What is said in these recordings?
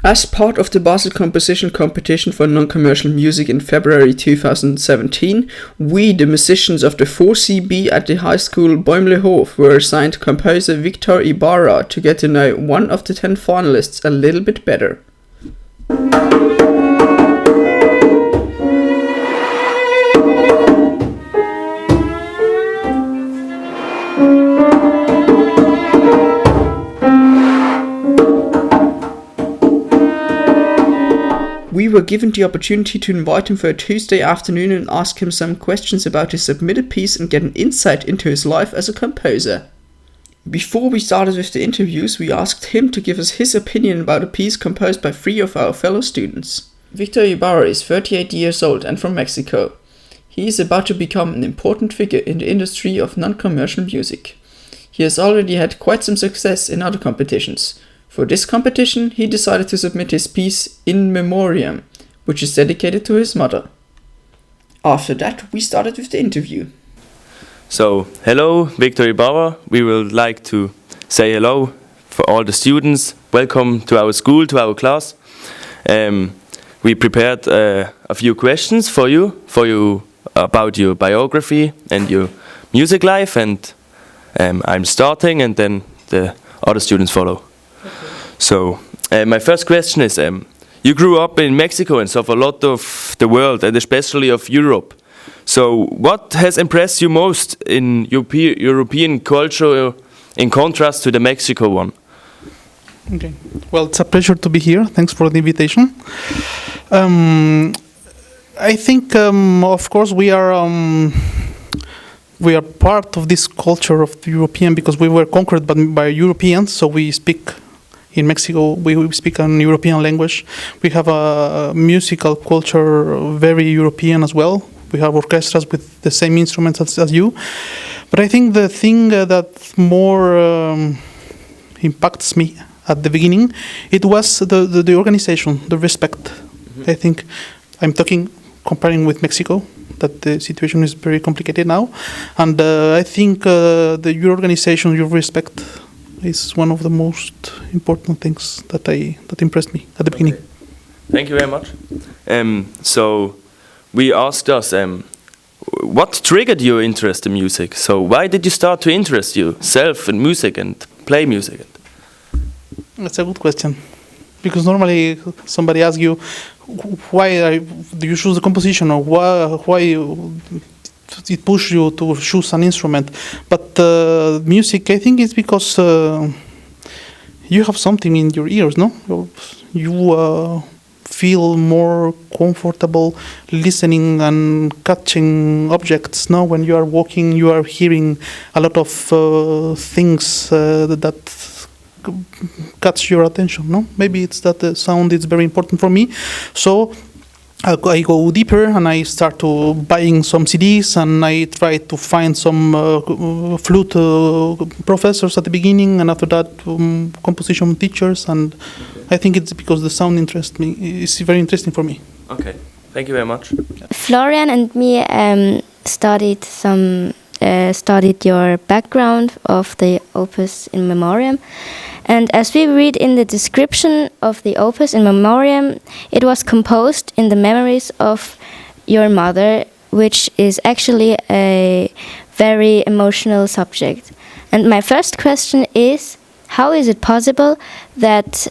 As part of the Basel Composition Competition for non-commercial music in February 2017, we, the musicians of the 4CB at the high school Bäumlihof, were assigned composer Víctor Ibarra to get to know one of the 10 finalists a little bit better. We were given the opportunity to invite him for a Tuesday afternoon and ask him some questions about his submitted piece and get an insight into his life as a composer. Before we started with the interviews, we asked him to give us his opinion about a piece composed by 3 of our fellow students. Víctor Ibarra is 38 years old and from Mexico. He is about to become an important figure in the industry of non-commercial music. He has already had quite some success in other competitions. For this competition, he decided to submit his piece In Memoriam, which is dedicated to his mother. After that, we started with the interview. So, hello, Víctor Ibarra. We would like to say hello for all the students. Welcome to our school, to our class. We prepared a few questions for you about your biography and your music life. And I'm starting, and then the other students follow. So, my first question is, you grew up in Mexico and saw a lot of the world, and especially of Europe. So, what has impressed you most in European culture in contrast to the Mexico one? Okay. Well, it's a pleasure to be here. Thanks for the invitation. I think, of course, we are part of this culture of the European because we were conquered by Europeans, so we speak. In Mexico, we speak an European language. We have a musical culture very European as well. We have orchestras with the same instruments as you. But I think the thing that more impacts me at the beginning, it was the organization, the respect. Mm-hmm. I think I'm comparing with Mexico, that the situation is very complicated now. And I think your organization, your respect, is one of the most important things that impressed me at the beginning. Thank you very much. So we asked us, what triggered your interest in music? So why did you start to interest yourself in music and play music? That's a good question, because normally somebody asks you, why do you choose the composition, or why it pushes you to choose an instrument. But music, I think, is because you have something in your ears, no? You feel more comfortable listening and catching objects, no? When you are walking, you are hearing a lot of things that catch your attention, no? Maybe it's that the sound is very important for me. So I go deeper and I start to buying some CDs, and I try to find some flute professors at the beginning, and after that composition teachers, and I think it's because the sound interests me. It's very interesting for me. Okay, thank you very much. Florian and me studied your background of the opus In Memoriam. And as we read in the description of the opus In Memoriam, it was composed in the memories of your mother, which is actually a very emotional subject. And my first question is, how is it possible that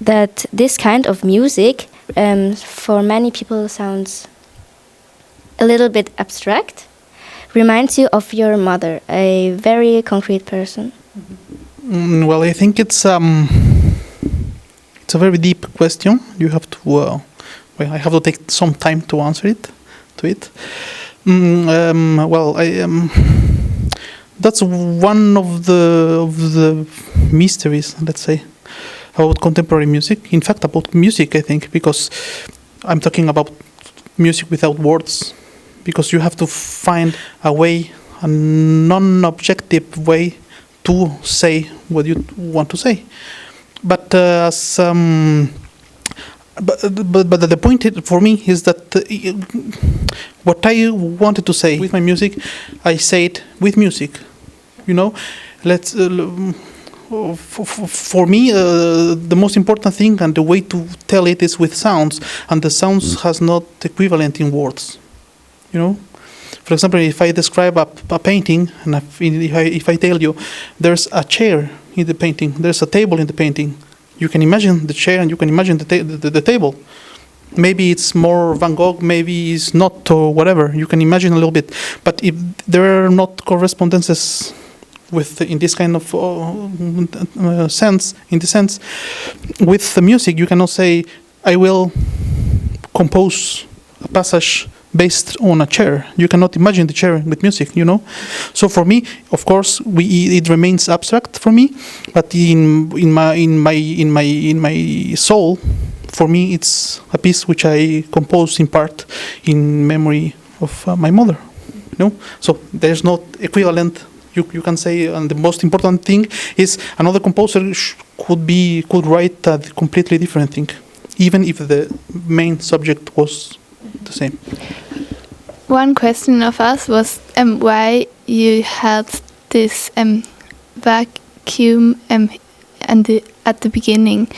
that this kind of music for many people sounds a little bit abstract, reminds you of your mother, a very concrete person? Well, I think it's a very deep question. You have to, I have to take some time to answer it. That's one of the mysteries, let's say, about contemporary music. In fact, about music, I think, because I'm talking about music without words, because you have to find a way, a non-objective way, to say what you want to say. But but the point for me is that what I wanted to say with my music, I say it with music. You know, for me, the most important thing and the way to tell it is with sounds, and the sounds has not equivalent in words. You know, for example, if I describe a painting, and if I tell you there's a chair in the painting, there's a table in the painting, you can imagine the chair and you can imagine the table. Maybe it's more Van Gogh, maybe it's not, or whatever. You can imagine a little bit, but if there are not correspondences in this kind of sense, with the music, you cannot say, I will compose a passage based on a chair. You cannot imagine the chair with music, you know. So for me, of course, it remains abstract for me, but in my soul, for me, it's a piece which I composed in part in memory of my mother, you know. So there's not equivalent. You can say, and the most important thing is another composer could write a completely different thing, even if the main subject was the same. One question of us was why you had this vacuum at the beginning.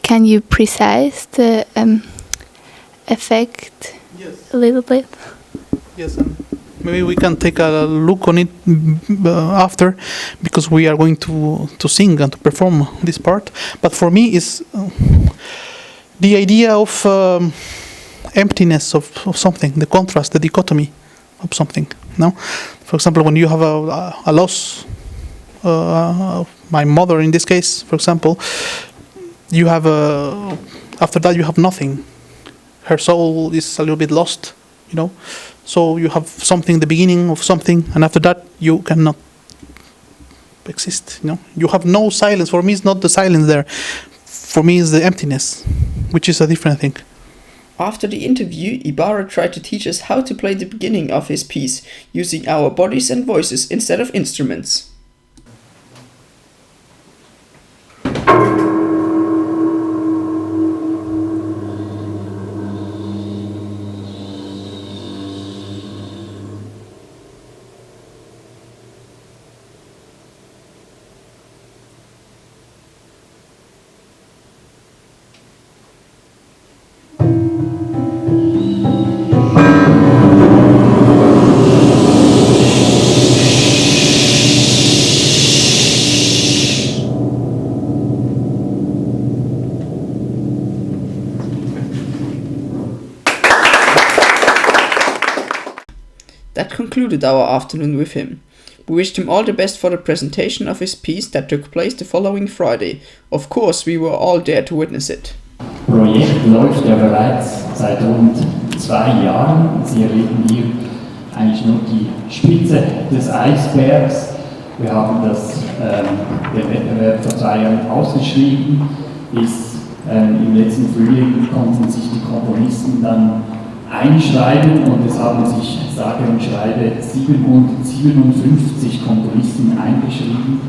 Can you precise the effect a little bit? Yes. Maybe we can take a look on it after, because we are going to sing and to perform this part. But for me, is the idea of emptiness of something, the contrast, the dichotomy of something. No, for example, when you have a loss, my mother in this case, for example, you have after that you have nothing. Her soul is a little bit lost, you know. So you have something, the beginning of something, and after that you cannot exist. You know, you have no silence. For me, it's not the silence there. For me, it's the emptiness, which is a different thing. After the interview, Ibarra tried to teach us how to play the beginning of his piece, using our bodies and voices instead of instruments. That concluded our afternoon with him. We wished him all the best for the presentation of his piece that took place the following Friday. Of course, we were all there to witness it. Projekt läuft ja bereits seit rund 2 Jahren. Sie erleben hier eigentlich nur die Spitze des Eisbergs. Wir haben den Wettbewerb vor 2 Jahren ausgeschrieben. Im letzten Frühling konnten sich die Komponisten dann einschreiben und es haben sich, sage und schreibe, 757 Komponisten eingeschrieben.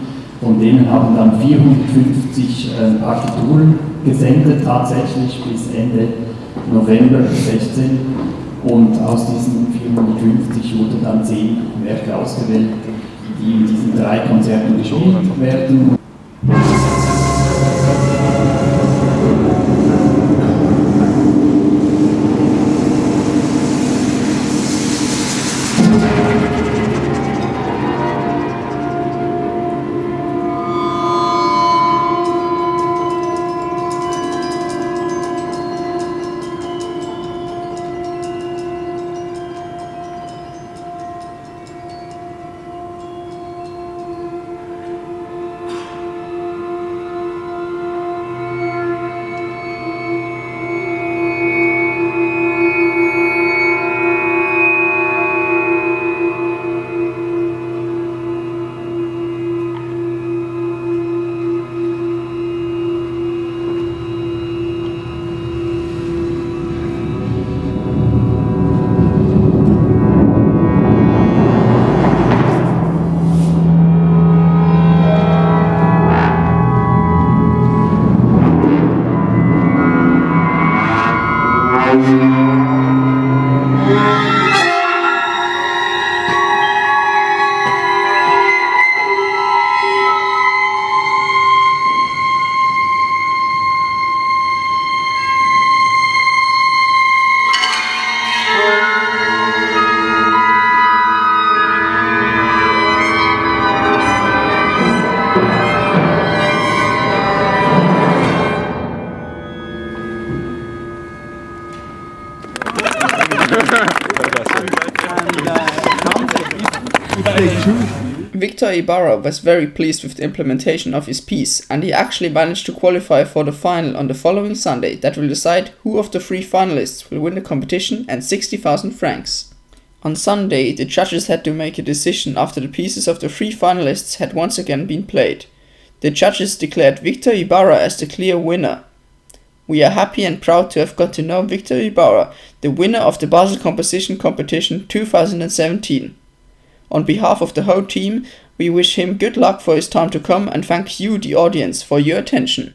Von denen haben dann 450 Partituren gesendet, tatsächlich bis Ende November 16. Und aus diesen 450 wurden dann 10 Werke ausgewählt, die in diesen 3 Konzerten gespielt werden. Víctor Ibarra was very pleased with the implementation of his piece, and he actually managed to qualify for the final on the following Sunday that will decide who of the 3 finalists will win the competition and 60,000 francs. On Sunday, the judges had to make a decision after the pieces of the 3 finalists had once again been played. The judges declared Víctor Ibarra as the clear winner. We are happy and proud to have got to know Víctor Ibarra, the winner of the Basel Composition Competition 2017. On behalf of the whole team, we wish him good luck for his time to come and thank you, the audience, for your attention.